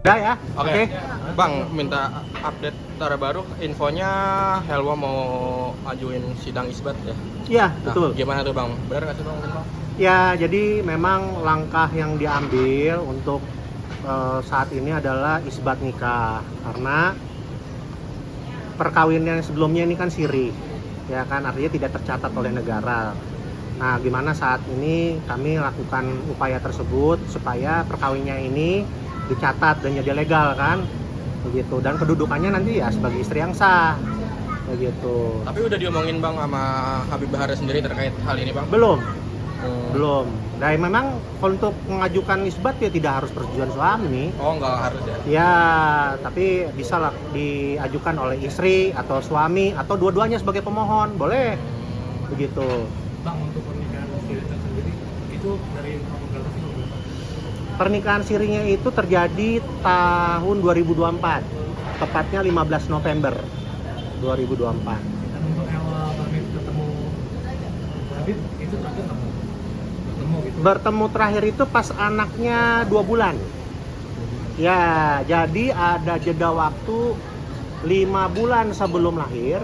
Udah ya? Oke. Bang, minta update terbaru infonya Helwa mau ajuin sidang isbat ya? Iya, Nah, betul. gimana tuh Bang? Benar nggak sih Bang? Bang? Ya, jadi memang langkah yang diambil untuk saat ini adalah isbat nikah. Karena perkawinan sebelumnya ini kan siri, ya kan, artinya tidak tercatat oleh negara. Nah, gimana saat ini kami lakukan upaya tersebut supaya perkawinnya ini dicatat dan jadi legal kan, begitu. Dan kedudukannya nanti ya sebagai istri yang sah, begitu. Tapi udah diomongin Bang sama Habib Bahar sendiri terkait hal ini Bang? Belum. Dan memang untuk mengajukan isbat ya tidak harus persetujuan suami. Oh, nggak harus ya? Ya, tapi bisa lah diajukan oleh istri atau suami atau dua-duanya sebagai pemohon, boleh. Begitu. Bang, untuk pernikahan siri sendiri itu dari tahun berapa sih? Pernikahan sirinya itu terjadi tahun 2024, tepatnya 15 November 2024. Dan untuk Ella Habib ketemu Habib itu terakhir kapan? Bertemu gitu? Bertemu terakhir itu pas anaknya 2 bulan. Ya, jadi ada jeda waktu 5 bulan sebelum lahir.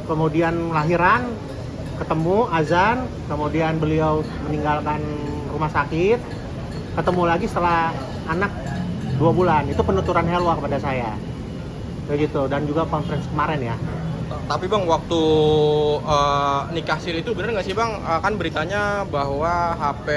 Kemudian lahiran, ketemu azan, kemudian beliau meninggalkan rumah sakit, ketemu lagi setelah anak 2 bulan. Itu penuturan Helwa kepada saya. Begitu, dan juga conference kemarin ya. Tapi Bang, waktu nikah siri itu bener nggak sih Bang? Kan beritanya bahwa HP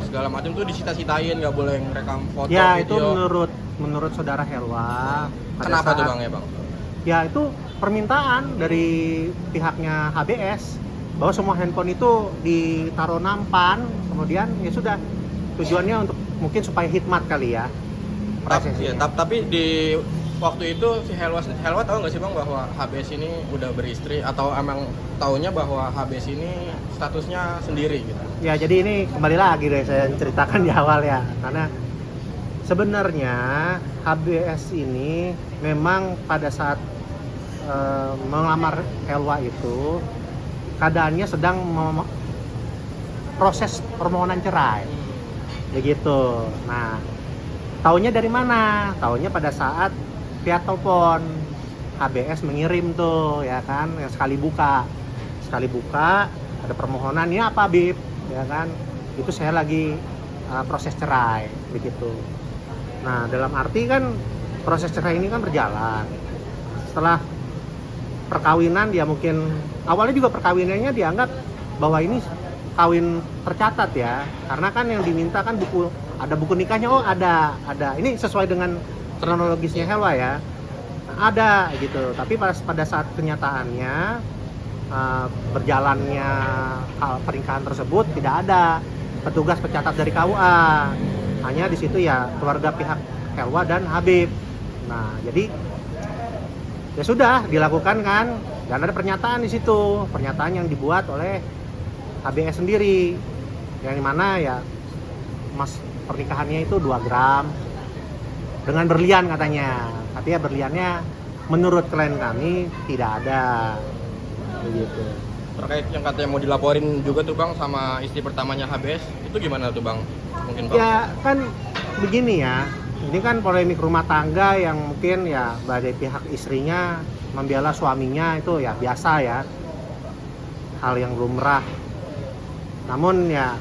segala macam tuh disita-sitain, nggak boleh ngerekam foto, Ya, video. itu menurut saudara Helwa. Kenapa tuh Bang ya Bang? Ya, itu permintaan dari pihaknya HBS bahwa semua handphone itu ditaruh nampan, kemudian ya sudah, tujuannya untuk mungkin supaya hikmat kali ya prosesnya. Tapi di waktu itu si Helwa tahu nggak sih Bang bahwa HBS ini udah beristri, atau emang taunya bahwa HBS ini statusnya sendiri gitu? Ya, jadi ini kembali lagi deh saya ceritakan di awal ya, karena sebenarnya HBS ini memang pada saat melamar Helwa itu keadaannya sedang proses permohonan cerai, begitu. Nah, taunya dari mana? Taunya pada saat via telepon HBS mengirim tuh, ya kan, yang sekali buka ada permohonan, ini apa Bib, ya kan, itu saya lagi proses cerai, begitu. Nah, dalam arti kan proses cerai ini kan berjalan. Setelah perkawinan dia mungkin awalnya juga perkawinannya dianggap bahwa ini kawin tercatat ya, karena kan yang diminta kan ada buku nikahnya. Oh, ada ini sesuai dengan kronologisnya Helwa ya, ada gitu. Tapi pada saat kenyataannya berjalannya pernikahan tersebut tidak ada petugas pencatat dari KUA, hanya di situ ya keluarga pihak Helwa dan Habib. Nah, jadi ya sudah dilakukan kan, dan ada pernyataan di situ, pernyataan yang dibuat oleh HBS sendiri, yang dimana ya mas pernikahannya itu 2 gram dengan berlian katanya, tapi ya berliannya menurut klien kami tidak ada, begitu. Terkait yang katanya mau dilaporin juga tuh Bang sama istri pertamanya HBS, itu gimana tuh Bang? Mungkin Bang? Ya kan begini ya, ini kan polemik rumah tangga yang mungkin ya dari pihak istrinya membela suaminya, itu ya biasa ya, hal yang lumrah. Namun ya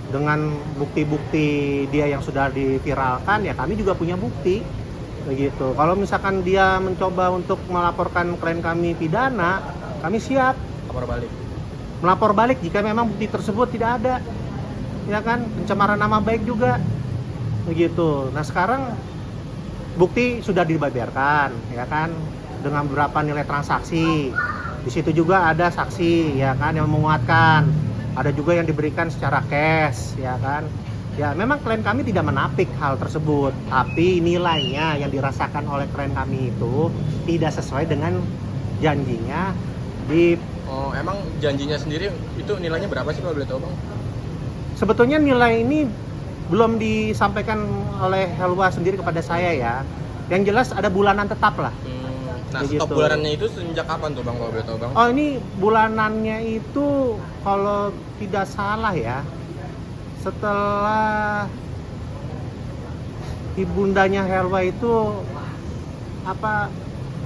dengan bukti-bukti dia yang sudah diviralkan, ya kami juga punya bukti, begitu. Kalau misalkan dia mencoba untuk melaporkan klien kami pidana, kami siap melapor balik jika memang bukti tersebut tidak ada, ya kan, pencemaran nama baik juga, begitu. Nah, sekarang bukti sudah dibeberkan, ya kan, dengan beberapa nilai transaksi. Di situ juga ada saksi, ya kan, yang menguatkan. Ada juga yang diberikan secara cash, ya kan. Ya, memang klien kami tidak menapik hal tersebut, tapi nilainya yang dirasakan oleh klien kami itu tidak sesuai dengan janjinya di. Oh, emang janjinya sendiri itu nilainya berapa sih kalau boleh tahu Bang? Sebetulnya nilai ini belum disampaikan oleh Helwa sendiri kepada saya ya. Yang jelas ada bulanan tetap lah. Nah, Begitu. stop bulanannya itu sejak kapan tuh Bang kalau boleh tahu Bang? Oh, ini bulanannya itu kalau tidak salah ya, setelah ibundanya Helwa itu apa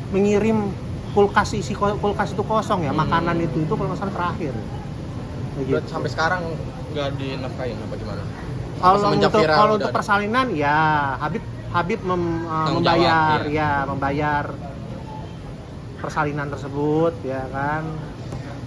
mengirim kulkas kulkas itu kosong ya, makanan itu kalau nggak salah terakhir. Begitu. Berarti sampai sekarang nggak dinafkain apa gimana? Kalau Semenjak untuk viral kalau udah untuk ada. persalinan ya Habib membayar jawab, iya. ya membayar persalinan tersebut ya kan.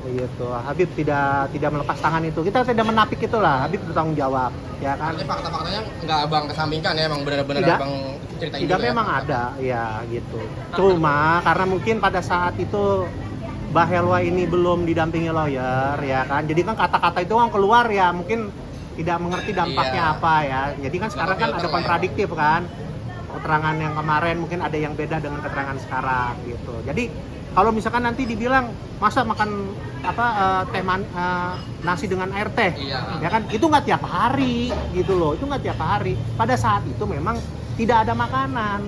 Begitu. Habib tidak melepas tangan itu. Kita tidak menapik itulah. Habib bertanggung jawab ya kan. Artinya fakta-faktanya nggak abang kesampingkan ya, emang benar-benar Tidak. abang ceritain Tidak juga memang ya? ada ya gitu. Cuma karena mungkin pada saat itu Mbah Helwa ini belum didampingi lawyer ya kan. Jadi kan kata-kata itu kan keluar ya mungkin tidak mengerti dampaknya Iya. apa ya. Jadi kan sekarang kan filter ada lah ya. kontradiktif kan. Keterangan yang kemarin mungkin ada yang beda dengan keterangan sekarang gitu. Jadi kalau misalkan nanti dibilang masa makan nasi dengan air teh, Iya. ya kan itu nggak tiap hari gitu loh, itu nggak tiap hari. Pada saat itu memang tidak ada makanan,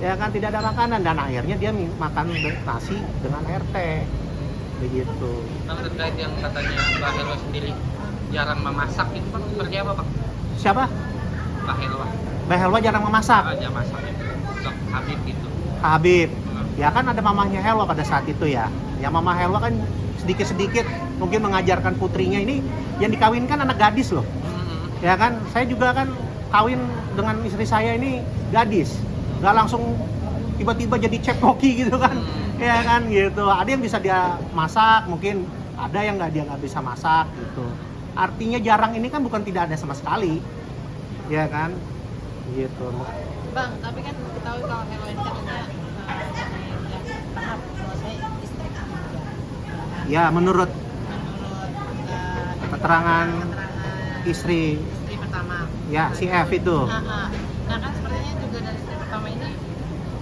ya kan tidak ada makanan dan akhirnya dia makan nasi dengan air teh, begitu. Bang, terkait yang katanya Mbak Helwa sendiri jarang memasak itu Bang, seperti apa Bang? Siapa? Mbak Helwa Mbah Helwa jarang memasak. aja masaknya untuk Habib itu. Kak Habib, ya kan ada mamahnya Helwa pada saat itu ya. Ya mama Helwa kan sedikit-sedikit mungkin mengajarkan putrinya ini yang dikawinkan anak gadis loh. Ya kan, saya juga kan kawin dengan istri saya ini gadis, nggak langsung tiba-tiba jadi chef koki gitu kan, ya kan gitu. Ada yang bisa dia masak, mungkin ada yang dia nggak bisa masak gitu. Artinya jarang ini kan bukan tidak ada sama sekali, ya kan, gitu. Bang, tapi kan ketahui kalau Helwa ini katanya tahap saya istri ketiga. Ya menurut Menurut keterangan istri, istri pertama. ya si F itu. Nah kan sepertinya juga dari istri pertama ini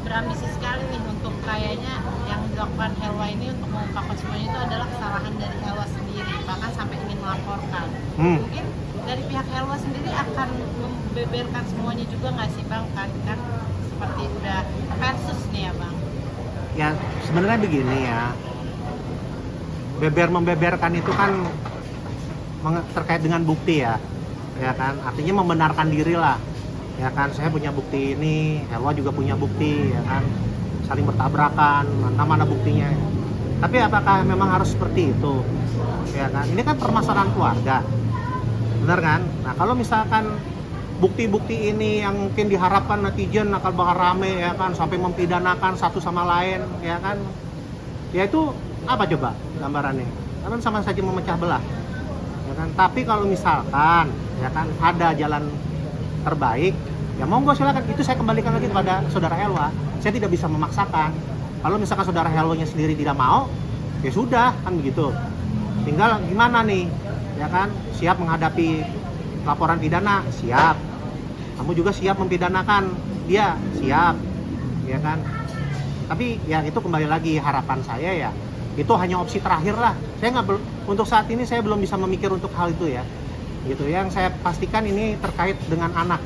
berambisi sekali nih untuk kayaknya yang dilakukan Helwa ini untuk mengungkapkan semuanya itu adalah kesalahan dari Helwa sendiri, bahkan sampai ingin melaporkan. Mungkin dari pihak Helwa sendiri akan membeberkan semuanya juga nggak sih Bang? Kan seperti udah versus nih ya Bang. Ya sebenarnya begini ya, membeberkan itu kan terkait dengan bukti ya kan, artinya membenarkan diri lah, ya kan. Saya punya bukti ini, Helwa juga punya bukti, ya kan, saling bertabrakan, mana buktinya. Tapi apakah memang harus seperti itu, ya kan? Ini kan permasalahan keluarga, benar kan? Nah kalau misalkan bukti-bukti ini yang mungkin diharapkan netizen akan bakal rame ya kan, sampai mempidanakan satu sama lain, ya kan, ya itu apa coba gambarannya? Kan sama saja memecah belah, ya kan. Tapi kalau misalkan ya kan ada jalan terbaik, ya monggo silakan. Itu saya kembalikan lagi kepada saudara Helwa. Saya tidak bisa memaksakan. Kalau misalkan saudara Helwanya sendiri tidak mau, ya sudah kan begitu. Tinggal gimana nih, ya kan? Siap menghadapi laporan pidana, siap. Kamu juga siap mempidanakan dia, siap, ya kan? Tapi ya itu kembali lagi harapan saya ya, itu hanya opsi terakhir lah. Saya nggak untuk saat ini saya belum bisa memikir untuk hal itu ya. Gitu. Yang saya pastikan ini terkait dengan anak,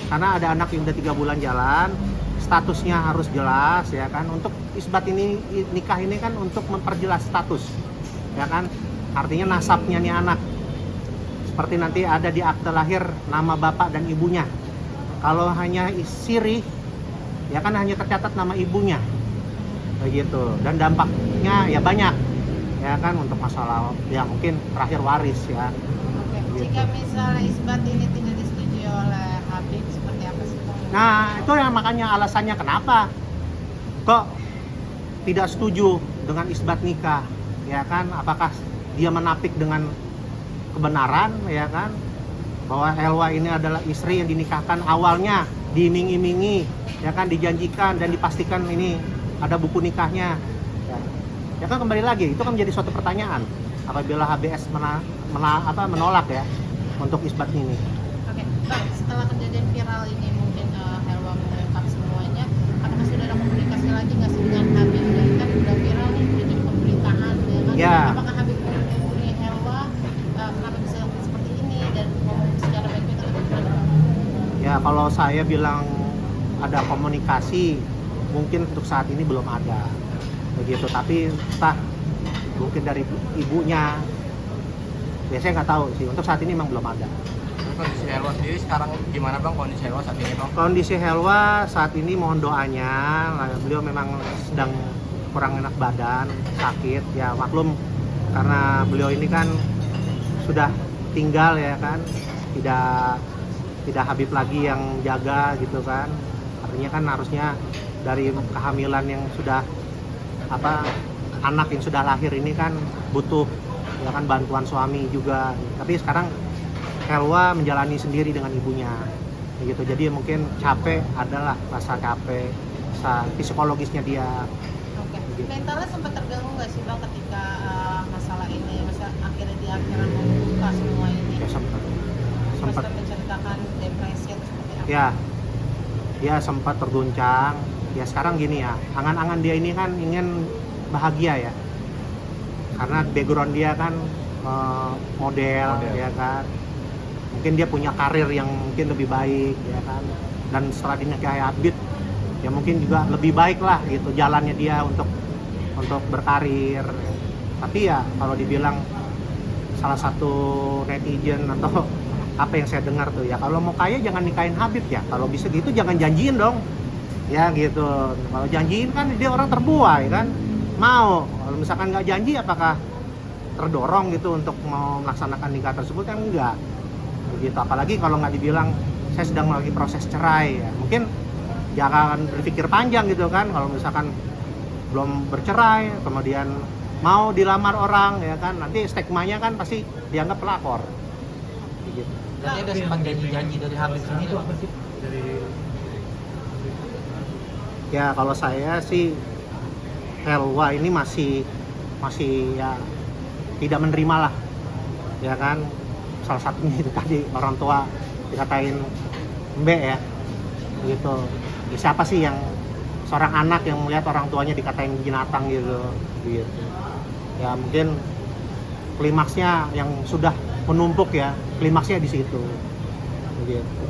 karena ada anak yang udah 3 bulan jalan, statusnya harus jelas ya kan. Untuk isbat ini, nikah ini kan untuk memperjelas status, ya kan. Artinya nasabnya nih anak, seperti nanti ada di akte lahir nama bapak dan ibunya. Kalau hanya sirih, ya kan hanya tercatat nama ibunya, begitu. Dan dampaknya ya banyak, ya kan, untuk masalah ya mungkin terakhir waris ya. Oke. Jika misalnya isbat ini tidak disetujui oleh Habib, seperti apa sih Bang? Nah itu yang makanya alasannya kenapa kok tidak setuju dengan isbat nikah, ya kan. Apakah dia menapik dengan kebenaran, ya kan, bahwa Helwa ini adalah istri yang dinikahkan awalnya diiming-imingi, ya kan, dijanjikan dan dipastikan ini ada buku nikahnya, ya kan. Kembali lagi itu kan menjadi suatu pertanyaan apabila HBS menolak ya untuk isbat ini. Oke, Bang, setelah kejadian viral ini mungkin Helwa mengungkap semuanya, apakah sudah ada komunikasi lagi nggak sih dengan Habib? Dan kan udah viral nih, udah jadi pemberitaan, ya kan? Ya. Apakah Habib menghubungi Helwa kenapa bisa seperti ini dan ngomong secara baik-baik atau gimana? Ya kalau saya bilang ada komunikasi, mungkin untuk saat ini belum ada, begitu. Tapi entah mungkin dari ibunya, ya saya nggak tahu sih. Untuk saat ini memang belum ada. kondisi Helwa sendiri sekarang gimana bang, kondisi Helwa saat ini bang? Kondisi Helwa saat ini mohon doanya, beliau memang sedang kurang enak badan, sakit, ya maklum karena beliau ini kan sudah tinggal ya kan, tidak Habib lagi yang jaga gitu kan, artinya kan harusnya dari kehamilan yang sudah anak yang sudah lahir ini kan butuh ya kan bantuan suami juga, tapi sekarang Helwa menjalani sendiri dengan ibunya begitu, jadi mungkin capek, adalah rasa capek, rasa psikologisnya dia. Oke. Mentalnya sempat terganggu nggak sih bang ketika masalah ini, masa akhirnya di akhiran membuka semua ini? Ya sempat Menceritakan depresi atau seperti apa? ya dia sempat terguncang. Ya sekarang gini ya, angan-angan dia ini kan ingin bahagia ya, karena background dia kan model ya kan, mungkin dia punya karir yang mungkin lebih baik ya kan, dan setelah dinikahi Habib ya mungkin juga lebih baik lah gitu jalannya dia untuk berkarir. Tapi ya kalau dibilang salah satu netizen atau apa yang saya dengar tuh, ya kalau mau kaya jangan nikahin Habib ya, kalau bisa gitu jangan janjiin dong ya gitu. Kalau janjiin kan dia orang terbuai kan, mau. Kalau misalkan nggak janji apakah terdorong gitu untuk mau melaksanakan nikah tersebut, kan enggak begitu. Apalagi kalau nggak dibilang saya sedang lagi proses cerai ya, mungkin jangan berpikir panjang gitu kan. Kalau misalkan belum bercerai kemudian mau dilamar orang ya kan, nanti stigmanya kan pasti dianggap pelakor gitu. Berarti ada sempat janji-janji dari Habib Sekarang sendiri itu apa sih dari Ya kalau saya sih Helwa ini masih ya tidak menerima lah ya kan. Salah satunya itu tadi orang tua dikatain mbek ya gitu. Ya, siapa sih yang seorang anak yang melihat orang tuanya dikatain binatang gitu. Ya mungkin klimaksnya yang sudah menumpuk ya, klimaksnya di situ gitu.